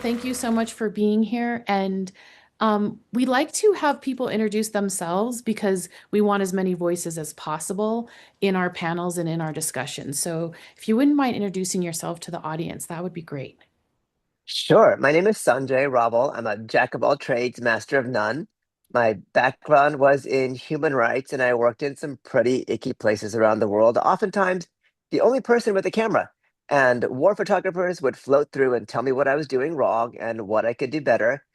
Thank you so much for being here. And we like to have people introduce themselves because we want as many voices as possible in our panels and in our discussions. So if you wouldn't mind introducing yourself to the audience, that would be great. Sure. My name is Sanjay Rawal. I'm a jack of all trades, master of none. My background was in human rights, and I worked in some pretty icky places around the world, oftentimes the only person with a camera. And war photographers would float through and tell me what I was doing wrong and what I could do better.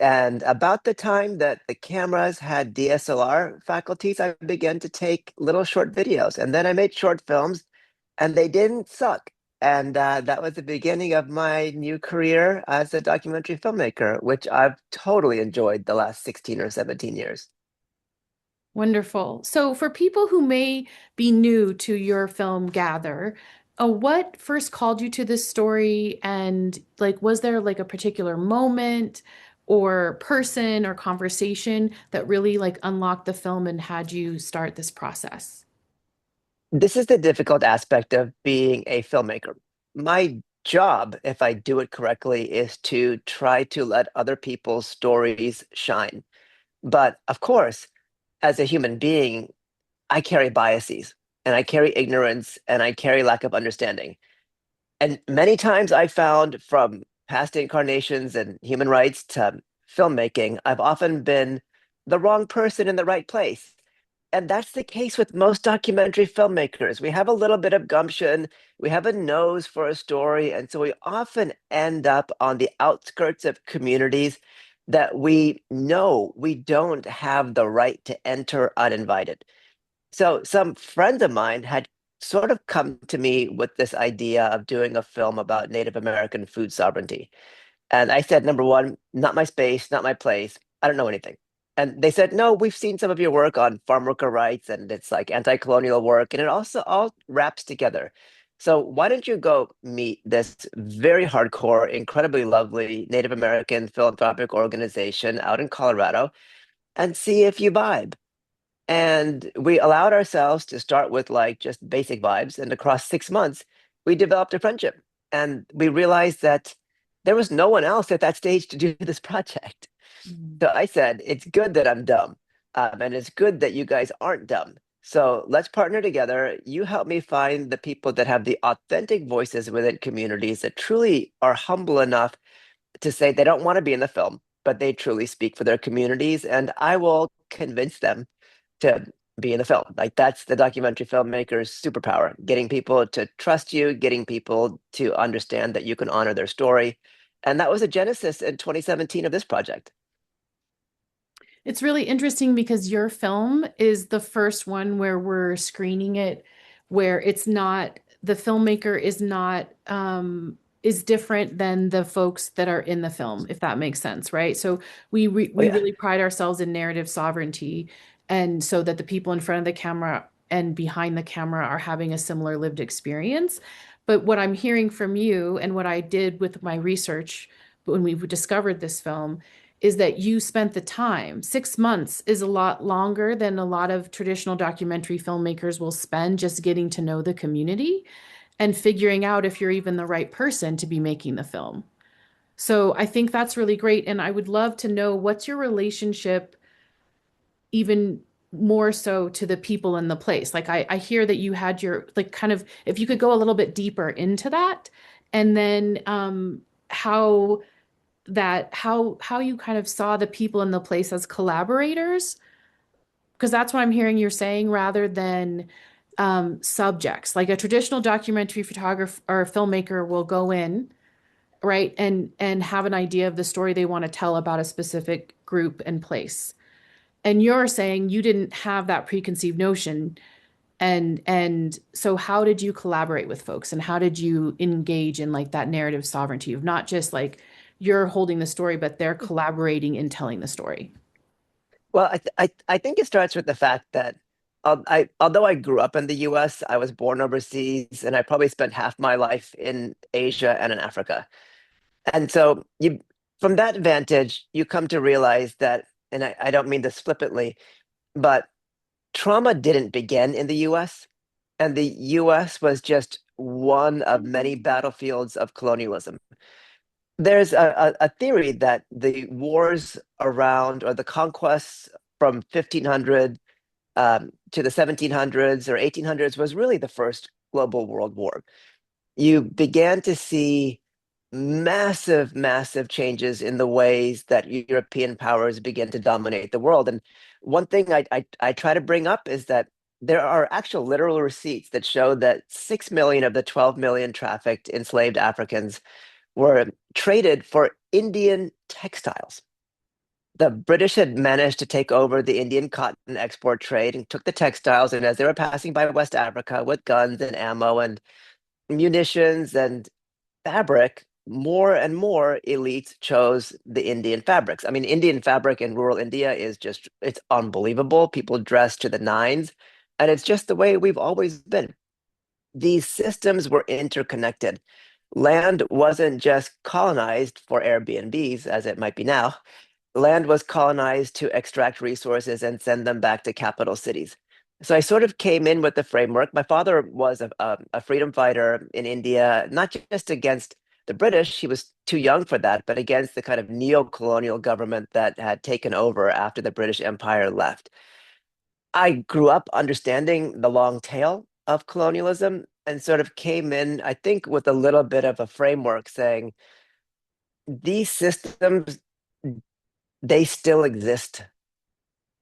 And about the time that the cameras had DSLR faculties, I began to take little short videos. And then I made short films, and they didn't suck. And that was the beginning of my new career as a documentary filmmaker, which I've totally enjoyed the last 16 or 17 years. Wonderful. So for people who may be new to your film Gather, what first called you to this story? And like, was there like a particular moment or person or conversation that really like unlocked the film and had you start this process? This is the difficult aspect of being a filmmaker. My job, if I do it correctly, is to try to let other people's stories shine. But of course, as a human being, I carry biases and I carry ignorance and I carry lack of understanding. And many times I found from past incarnations and human rights to filmmaking, I've often been the wrong person in the right place. And that's the case with most documentary filmmakers. We have a little bit of gumption, we have a nose for a story, and so we often end up on the outskirts of communities that we know we don't have the right to enter uninvited. So some friends of mine had sort of come to me with this idea of doing a film about Native American food sovereignty. And I said, number one, not my space, not my place. I don't know anything. And they said, no, we've seen some of your work on farm worker rights and it's like anti-colonial work, and it also all wraps together. So why don't you go meet this very hardcore, incredibly lovely Native American philanthropic organization out in Colorado and see if you vibe? And we allowed ourselves to start with like just basic vibes. And across 6 months, we developed a friendship. And we realized that there was no one else at that stage to do this project. Mm. So I said, it's good that I'm dumb. And it's good that you guys aren't dumb. So let's partner together. You help me find the people that have the authentic voices within communities that truly are humble enough to say they don't want to be in the film, but they truly speak for their communities. And I will convince them to be in the film. Like that's the documentary filmmaker's superpower, getting people to trust you, getting people to understand that you can honor their story. And that was a genesis in 2017 of this project. It's really interesting because your film is the first one where we're screening it, where it's not, the filmmaker is not, is different than the folks that are in the film, if that makes sense, right? So Oh we yeah. really pride ourselves in narrative sovereignty, and so that the people in front of the camera and behind the camera are having a similar lived experience. But what I'm hearing from you and what I did with my research when we discovered this film is that you spent the time. 6 months is a lot longer than a lot of traditional documentary filmmakers will spend just getting to know the community and figuring out if you're even the right person to be making the film. So I think that's really great. And I would love to know what's your relationship even more so to the people in the place. Like I hear that you had your like kind of if you could go a little bit deeper into that and then how how you kind of saw the people in the place as collaborators, because that's what I'm hearing you're saying rather than subjects. Like a traditional documentary photographer or filmmaker will go in, right, and have an idea of the story they want to tell about a specific group and place. And you're saying you didn't have that preconceived notion. And so how did you collaborate with folks and how did you engage in like that narrative sovereignty of not just like you're holding the story, but they're collaborating in telling the story? Well, I think it starts with the fact that although I grew up in the US, I was born overseas, and I probably spent half my life in Asia and in Africa. And so you, from that vantage, you come to realize that, and I don't mean this flippantly, but trauma didn't begin in the US, and the US was just one of many battlefields of colonialism. There's a theory that the wars around or the conquests from 1500 to the 1700s or 1800s was really the first global world war. You began to see massive, massive changes in the ways that European powers began to dominate the world. And one thing I try to bring up is that there are actual literal receipts that show that 6 million of the 12 million trafficked enslaved Africans were traded for Indian textiles. The British had managed to take over the Indian cotton export trade and took the textiles. And as they were passing by West Africa with guns and ammo and munitions and fabric, more and more elites chose the Indian fabrics. I mean, Indian fabric in rural India is just, it's unbelievable. People dress to the nines, and it's just the way we've always been. These systems were interconnected. Land wasn't just colonized for Airbnbs, as it might be now. Land was colonized to extract resources and send them back to capital cities. So I sort of came in with the framework. My father was a freedom fighter in India, not just against the British, he was too young for that, but against the kind of neo-colonial government that had taken over after the British Empire left. I grew up understanding the long tail of colonialism and sort of came in, I think, with a little bit of a framework saying these systems, they still exist.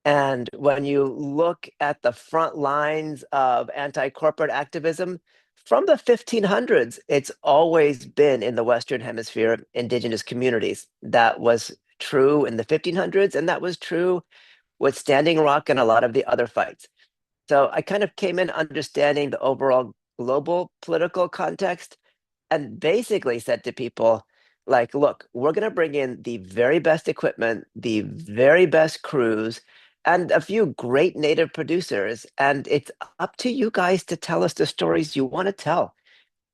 And when you look at the front lines of anti-corporate activism from the 1500s, it's always been in the Western Hemisphere, indigenous communities. That was true in the 1500s, and that was true with Standing Rock and a lot of the other fights. So I kind of came in understanding the overall global political context and basically said to people, like, look, we're going to bring in the very best equipment, the very best crews, and a few great native producers. And it's up to you guys to tell us the stories you want to tell.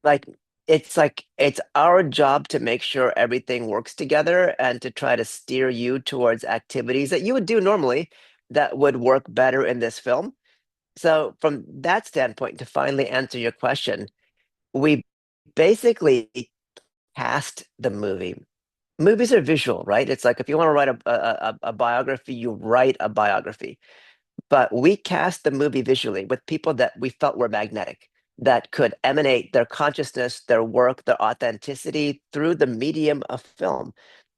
Like, it's our job to make sure everything works together and to try to steer you towards activities that you would do normally that would work better in this film. So, from that standpoint, to finally answer your question, we basically cast the movie. Movies are visual, right? It's like if you want to write a biography, you write a biography. But we cast the movie visually with people that we felt were magnetic, that could emanate their consciousness, their work, their authenticity through the medium of film.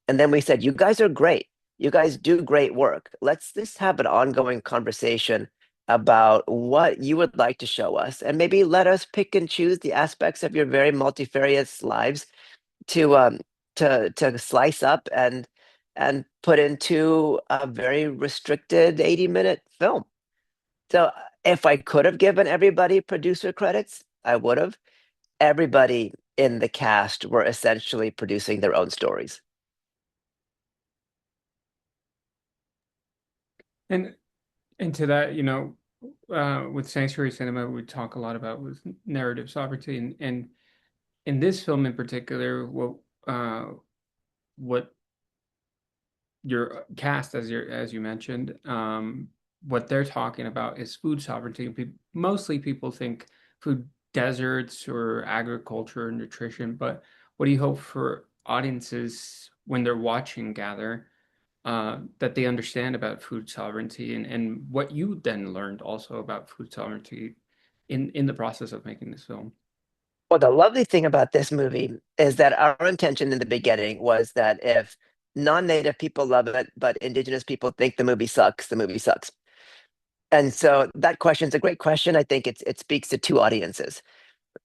And then we said, you guys are great. You guys do great work. Let's just have an ongoing conversation about what you would like to show us, and maybe let us pick and choose the aspects of your very multifarious lives to slice up and put into a very restricted 80-minute film. So if I could have given everybody producer credits, I would have. Everybody in the cast were essentially producing their own stories. And and to that, with sanctuary cinema, we talk a lot about with narrative sovereignty, and in this film in particular, what your cast, as you mentioned, what they're talking about is food sovereignty. Mostly people think food deserts or agriculture and nutrition, but what do you hope for audiences when they're watching Gather, that they understand about food sovereignty, and what you then learned also about food sovereignty in the process of making this film? Well, the lovely thing about this movie is that our intention in the beginning was that if non-native people love it, but indigenous people think the movie sucks, the movie sucks. And so that question is a great question. I think it speaks to two audiences.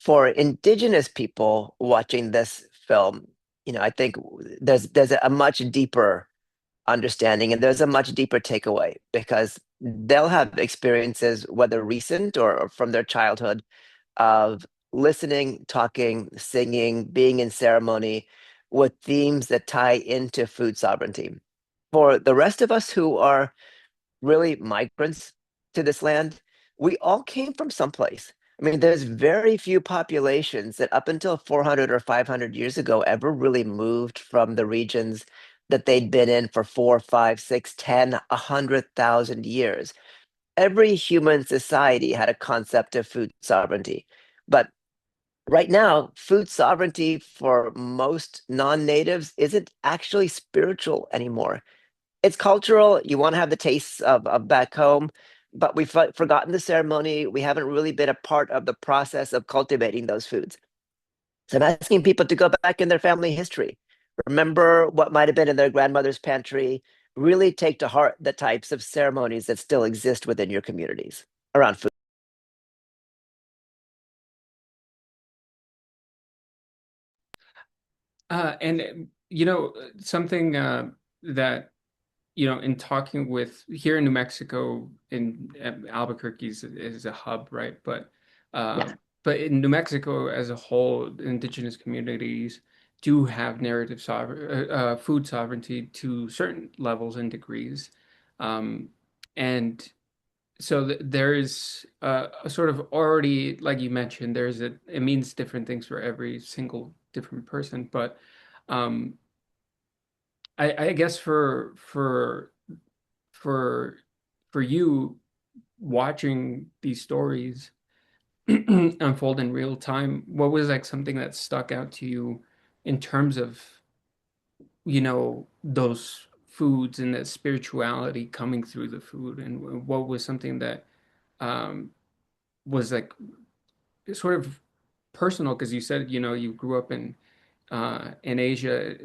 For indigenous people watching this film, I think there's a much deeper understanding and there's a much deeper takeaway because they'll have experiences, whether recent or from their childhood, of listening, talking, singing, being in ceremony with themes that tie into food sovereignty. For the rest of us who are really migrants to this land, we all came from someplace. I mean, there's very few populations that up until 400 or 500 years ago ever really moved from the regions that they'd been in for 4, 5, 6, 10, 100,000 years. Every human society had a concept of food sovereignty. But Right now, food sovereignty for most non-natives isn't actually spiritual anymore. It's cultural. You want to have the tastes of back home, but we've forgotten the ceremony. We haven't really been a part of the process of cultivating those foods. So I'm asking people to go back in their family history, remember what might have been in their grandmother's pantry, really take to heart the types of ceremonies that still exist within your communities around food. And something that in talking with here in New Mexico, in Albuquerque is a hub, right? Uh, Yeah. but in New Mexico as a whole, indigenous communities do have food sovereignty to certain levels and degrees, um, and so there is a sort of already, like you mentioned, it means different things for every single different person, but um, I guess for for you watching these stories unfold in real time, what was like something that stuck out to you in terms of, those foods and that spirituality coming through the food, and what was something that um, was like sort of personal? Because you said, you grew up in Asia,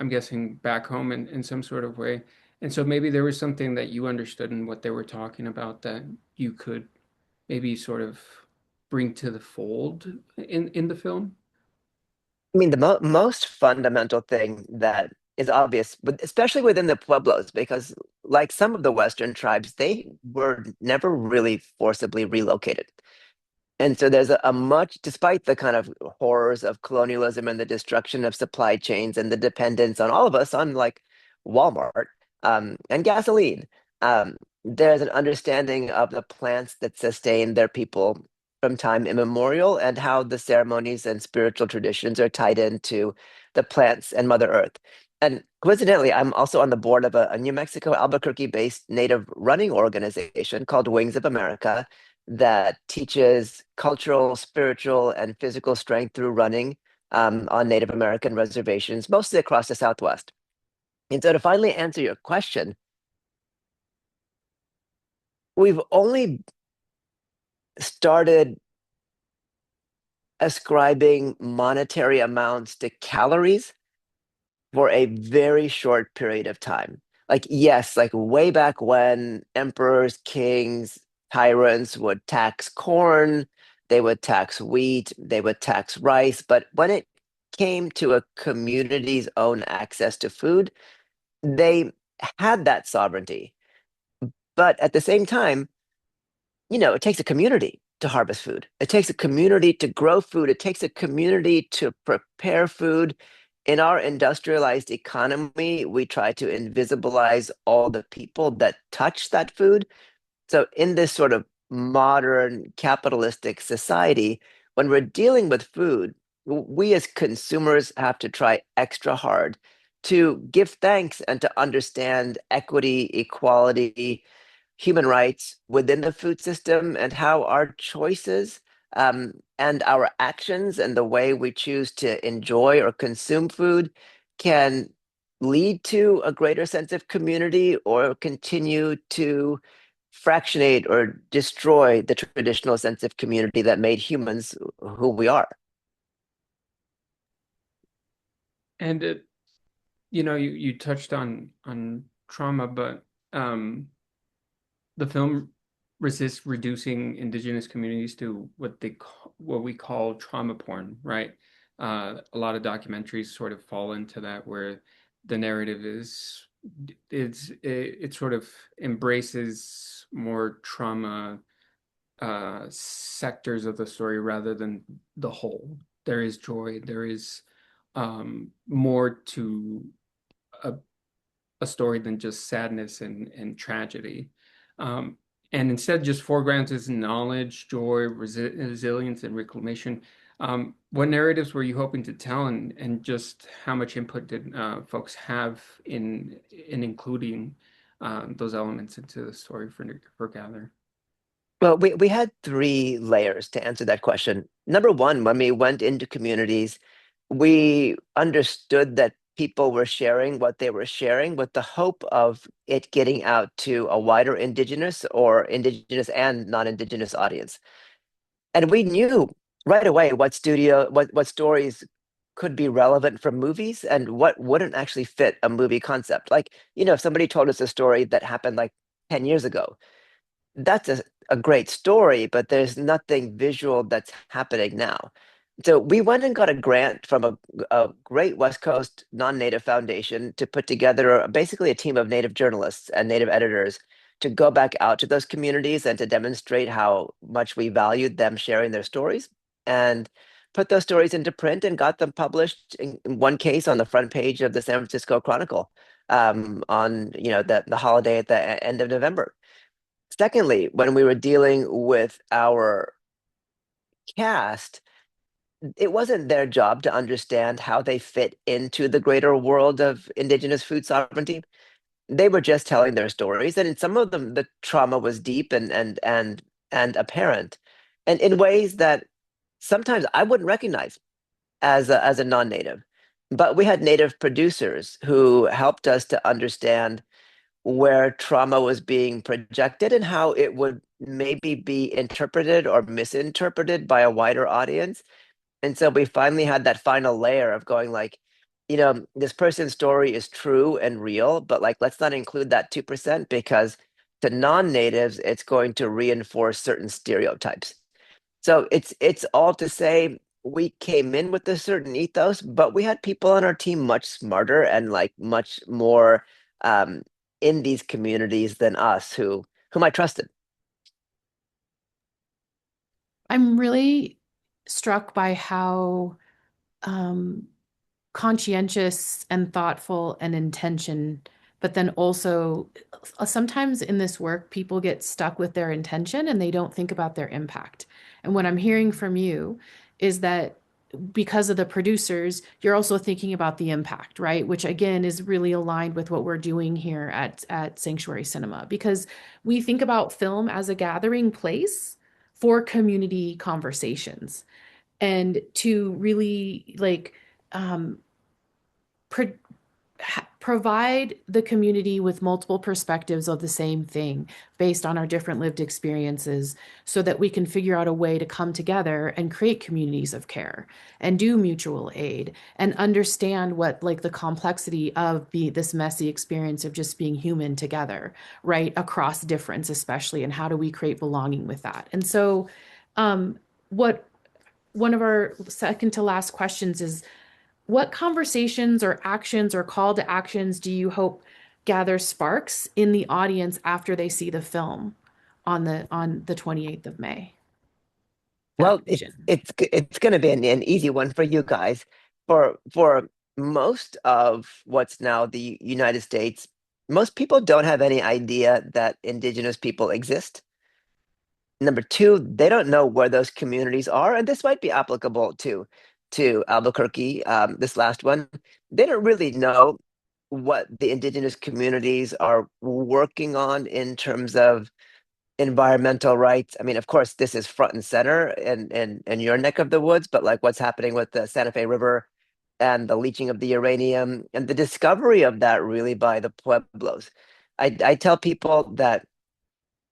I'm guessing back home in some sort of way. And so maybe there was something that you understood in what they were talking about that you could maybe sort of bring to the fold in the film. I mean, the most fundamental thing that is obvious, but especially within the Pueblos, because like some of the Western tribes, they were never really forcibly relocated. And so there's a much, despite the kind of horrors of colonialism and the destruction of supply chains and the dependence on all of us on like Walmart and gasoline, there's an understanding of the plants that sustain their people from time immemorial and how the ceremonies and spiritual traditions are tied into the plants and Mother Earth. And coincidentally, I'm also on the board of a New Mexico, Albuquerque-based native running organization called Wings of America that teaches cultural, spiritual, and physical strength through running on Native American reservations, mostly across the Southwest. And so, to finally answer your question, we've only started ascribing monetary amounts to calories for a very short period of time. Like, yes, like way back when emperors, kings, tyrants would tax corn, they would tax wheat, they would tax rice. But when it came to a community's own access to food, they had that sovereignty. But at the same time, it takes a community to harvest food. It takes a community to grow food. It takes a community to prepare food. In our industrialized economy, we try to invisibilize all the people that touch that food. So, in this sort of modern capitalistic society, when we're dealing with food, we as consumers have to try extra hard to give thanks and to understand equity, equality, human rights within the food system and how our choices and our actions and the way we choose to enjoy or consume food can lead to a greater sense of community or continue to fractionate or destroy the traditional sense of community that made humans who we are. And you touched on trauma, but the film resists reducing indigenous communities to what we call trauma porn, right? A lot of documentaries sort of fall into that, where the narrative it sort of embraces more trauma sectors of the story rather than the whole. There is joy, there is more to a a story than just sadness and tragedy. Um, and instead, just foregrounds is knowledge, joy, resilience, and reclamation. What narratives were you hoping to tell, and just how much input did folks have in including those elements into the story for Gather? Well, we had three layers to answer that question. Number one, when we went into communities, we understood that people were sharing what they were sharing with the hope of it getting out to a wider Indigenous or Indigenous and non-Indigenous audience. And we knew right away what stories could be relevant for movies and what wouldn't actually fit a movie concept. Like, if somebody told us a story that happened like 10 years ago, that's a great story, but there's nothing visual that's happening now. So we went and got a grant from a great West Coast non-native foundation to put together basically a team of native journalists and native editors to go back out to those communities and to demonstrate how much we valued them sharing their stories and put those stories into print and got them published in one case on the front page of the San Francisco Chronicle on the holiday at the end of November. Secondly, when we were dealing with our cast, it wasn't their job to understand how they fit into the greater world of Indigenous food sovereignty. They were just telling their stories, and in some of them, the trauma was deep and apparent, and in ways that sometimes I wouldn't recognize as a non-native. But we had native producers who helped us to understand where trauma was being projected and how it would maybe be interpreted or misinterpreted by a wider audience. And so we finally had that final layer of going like, this person's story is true and real, but like let's not include that 2% because to non-natives, it's going to reinforce certain stereotypes. So it's all to say we came in with a certain ethos, but we had people on our team much smarter and like much more um, in these communities than us whom I trusted. I'm really struck by how um, conscientious and thoughtful and intention, but then also sometimes in this work, people get stuck with their intention and they don't think about their impact. And what I'm hearing from you is that because of the producers, you're also thinking about the impact, right? Which again is really aligned with what we're doing here at Sanctuary Cinema, because we think about film as a gathering place for community conversations and to really like um, pro provide the community with multiple perspectives of the same thing based on our different lived experiences so that we can figure out a way to come together and create communities of care and do mutual aid and understand what like the complexity of this messy experience of just being human together, right? Across difference, especially, and how do we create belonging with that? And so, what one of our second to last questions is what conversations or actions or call to actions do you hope gather sparks in the audience after they see the film on the 28th of May? That Well, vision. it's going to be an easy one for you guys. For most of what's now the United States, most people don't have any idea that Indigenous people exist. Number two, they don't know where those communities are, and this might be applicable to Albuquerque, this last one. They don't really know what the Indigenous communities are working on in terms of environmental rights. I mean, of course, this is front and center in your neck of the woods, but like what's happening with the Santa Fe River and the leaching of the uranium and the discovery of that really by the Pueblos. I tell people that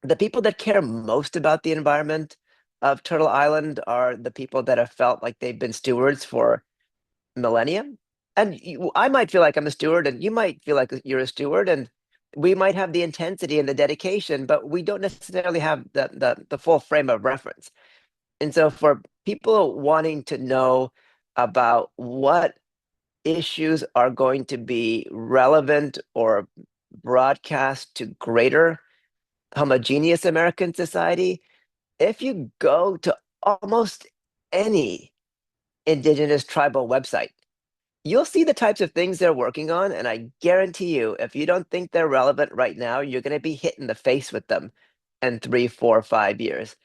the people that care most about the environment of Turtle Island are the people that have felt like they've been stewards for millennia. And I might feel like I'm a steward, and you might feel like you're a steward, and we might have the intensity and the dedication, but we don't necessarily have the full frame of reference. And so, for people wanting to know about what issues are going to be relevant or broadcast to greater homogeneous American society, if you go to almost any indigenous tribal website, you'll see the types of things they're working on. And I guarantee you, if you don't think they're relevant right now, you're going to be hit in the face with them in 3, 4, 5 years.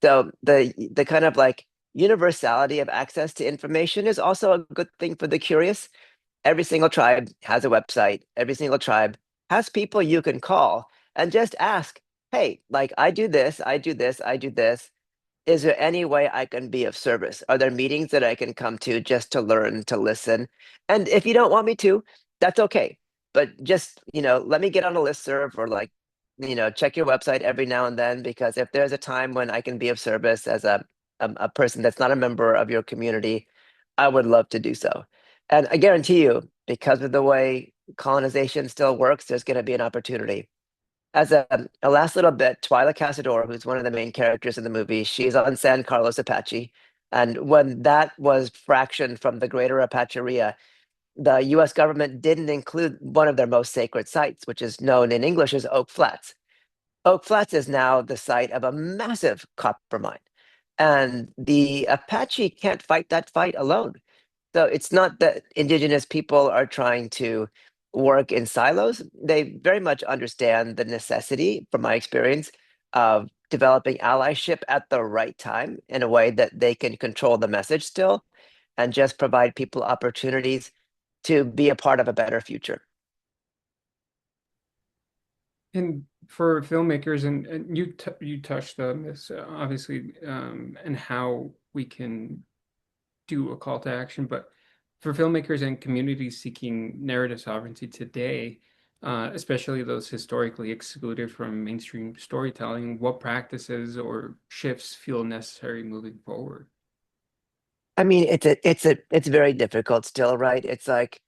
So the kind of like universality of access to information is also a good thing for the curious. Every single tribe has a website. Every single tribe has people you can call and just ask, hey, like I do this, I do this, I do this. Is there any way I can be of service? Are there meetings that I can come to just to learn, to listen? And if you don't want me to, that's okay. But just, let me get on a listserv or like, check your website every now and then, because if there's a time when I can be of service as a person that's not a member of your community, I would love to do so. And I guarantee you, because of the way colonization still works, there's going to be an opportunity. As a last little bit, Twyla Casador, who's one of the main characters in the movie, she's on San Carlos Apache. And when that was fractioned from the greater Apacheria, the US government didn't include one of their most sacred sites, which is known in English as Oak Flats. Oak Flats is now the site of a massive copper mine. And the Apache can't fight that fight alone. So it's not that indigenous people are trying to work in silos. They very much understand the necessity, from my experience, of developing allyship at the right time in a way that they can control the message still and just provide people opportunities to be a part of a better future. And for filmmakers, and you touched on this obviously, and how we can do a call to action, but for filmmakers and communities seeking narrative sovereignty today, especially those historically excluded from mainstream storytelling, what practices or shifts feel necessary moving forward? I mean, it's very difficult still, right? It's like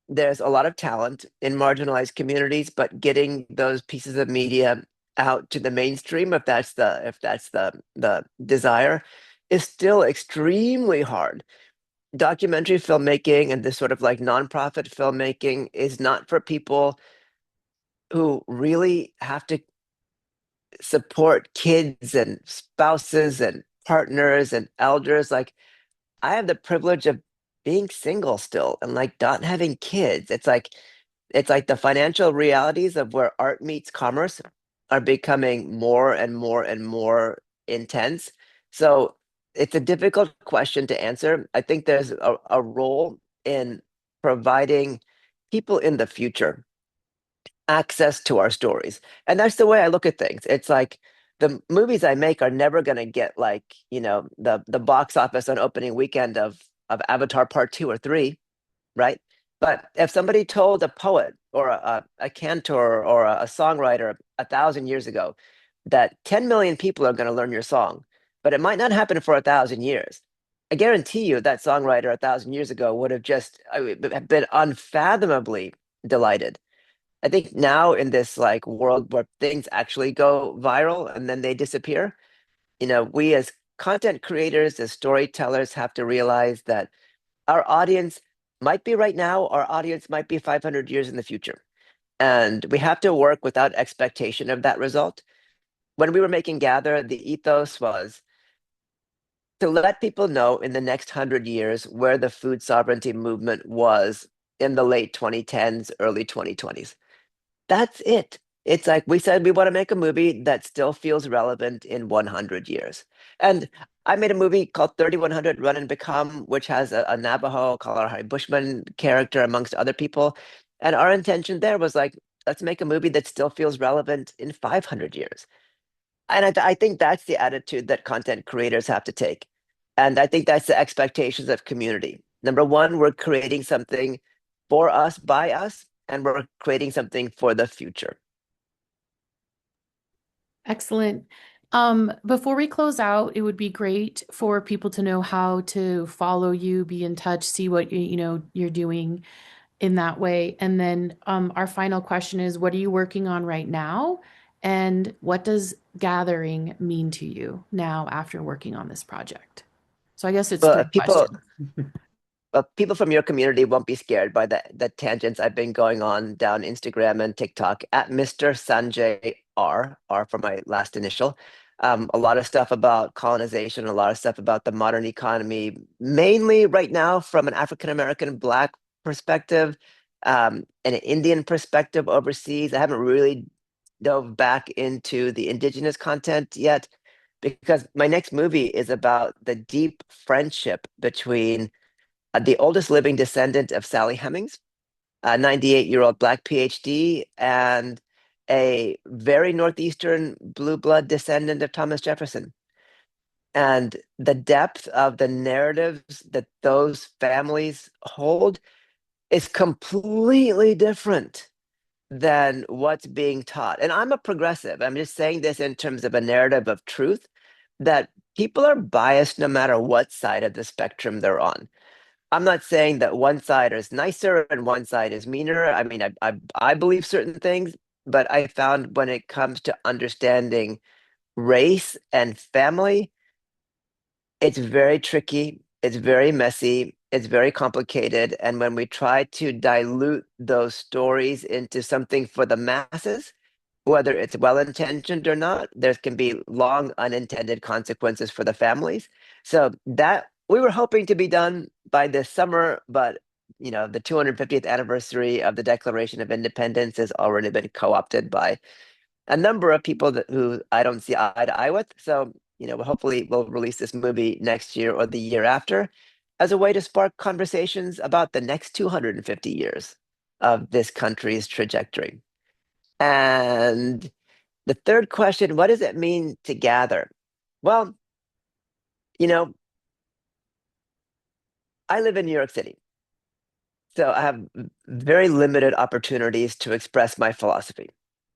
there's a lot of talent in marginalized communities, but getting those pieces of media out to the mainstream, if that's the desire, is still extremely hard. Documentary filmmaking and this sort of like nonprofit filmmaking is not for people who really have to support kids and spouses and partners and elders. Like I have the privilege of being single still and like not having kids. It's like the financial realities of where art meets commerce are becoming more and more and more intense. So it's a difficult question to answer. I think there's a role in providing people in the future access to our stories. And that's the way I look at things. It's like the movies I make are never going to get like, the box office on opening weekend of Avatar Part 2 or 3, right? But if somebody told a poet or a cantor or a songwriter 1,000 years ago that 10 million people are going to learn your song, but it might not happen for 1,000 years, I guarantee you that songwriter 1,000 years ago would have just been unfathomably delighted. I think now in this like world where things actually go viral and then they disappear, we as content creators, as storytellers have to realize that our audience might be right now, our audience might be 500 years in the future. And we have to work without expectation of that result. When we were making Gather, the ethos was to let people know in the next 100 years where the food sovereignty movement was in the late 2010s, early 2020s. That's it. It's like we said we want to make a movie that still feels relevant in 100 years. And I made a movie called 3100 Run and Become, which has a Navajo Kalahari Bushman character amongst other people. And our intention there was like, let's make a movie that still feels relevant in 500 years. And I think that's the attitude that content creators have to take. And I think that's the expectations of community. Number one, we're creating something for us, by us, and we're creating something for the future. Excellent. Before we close out, it would be great for people to know how to follow you, be in touch, see what you're doing in that way. And then our final question is, what are you working on right now? And what does gathering mean to you now after working on this project? So I guess it's three But people questions. but people from your community won't be scared by the tangents I've been going on down Instagram and TikTok at Mr. Sanjay R for my last initial. A lot of stuff about colonization, a lot of stuff about the modern economy, mainly right now from an African American Black perspective, and an Indian perspective overseas. I haven't really dove back into the indigenous content yet because my next movie is about the deep friendship between the oldest living descendant of Sally Hemings, a 98-year-old Black PhD, and a very Northeastern blue blood descendant of Thomas Jefferson. And the depth of the narratives that those families hold is completely different than what's being taught. And I'm a progressive. I'm just saying this in terms of a narrative of truth that people are biased no matter what side of the spectrum they're on. I'm not saying that one side is nicer and one side is meaner. I mean, I believe certain things, but I found when it comes to understanding race and family, it's very tricky, it's very messy, it's very complicated. And when we try to dilute those stories into something for the masses, whether it's well-intentioned or not, there can be long unintended consequences for the families. So that we were hoping to be done by this summer, but the 250th anniversary of the Declaration of Independence has already been co-opted by a number of people who I don't see eye to eye with. So, hopefully we'll release this movie next year or the year after as a way to spark conversations about the next 250 years of this country's trajectory. And the third question, what does it mean to gather? Well, you know, I live in New York City, so I have very limited opportunities to express my philosophy.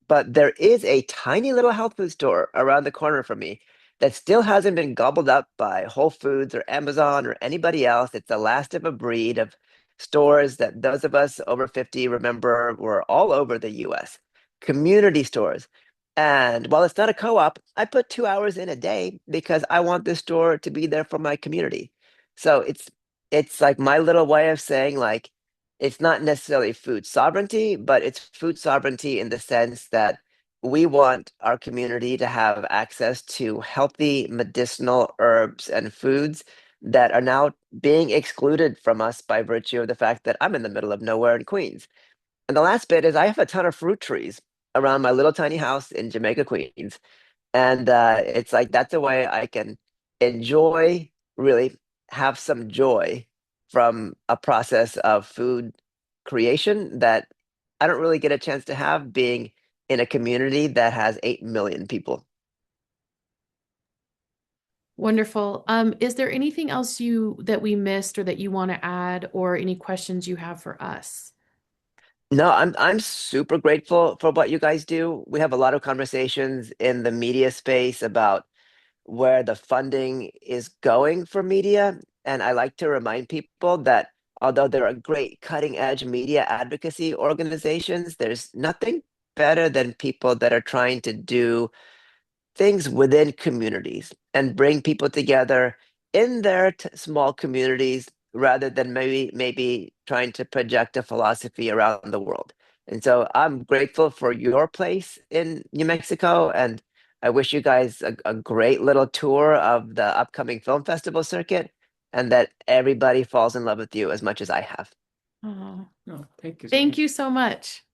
But there is a tiny little health food store around the corner from me that still hasn't been gobbled up by Whole Foods or Amazon or anybody else. It's the last of a breed of stores that those of us over 50 remember were all over the US, community stores. And while it's not a co-op, I put 2 hours in a day because I want this store to be there for my community. So it's like my little way of saying like it's not necessarily food sovereignty, but it's food sovereignty in the sense that we want our community to have access to healthy medicinal herbs and foods that are now being excluded from us by virtue of the fact that I'm in the middle of nowhere in Queens. And the last bit is I have a ton of fruit trees around my little tiny house in Jamaica, Queens. And it's like that's a way I can enjoy, really have some joy from a process of food creation that I don't really get a chance to have being in a community that has 8 million people. Wonderful. Is there anything else that we missed or that you want to add or any questions you have for us? No, I'm super grateful for what you guys do. We have a lot of conversations in the media space about where the funding is going for media. And I like to remind people that although there are great cutting edge media advocacy organizations, there's nothing better than people that are trying to do things within communities and bring people together in their small communities rather than maybe trying to project a philosophy around the world. And so I'm grateful for your place in New Mexico, and I wish you guys a great little tour of the upcoming film festival circuit and that everybody falls in love with you as much as I have. Oh, No, thank you so thank much. you so much.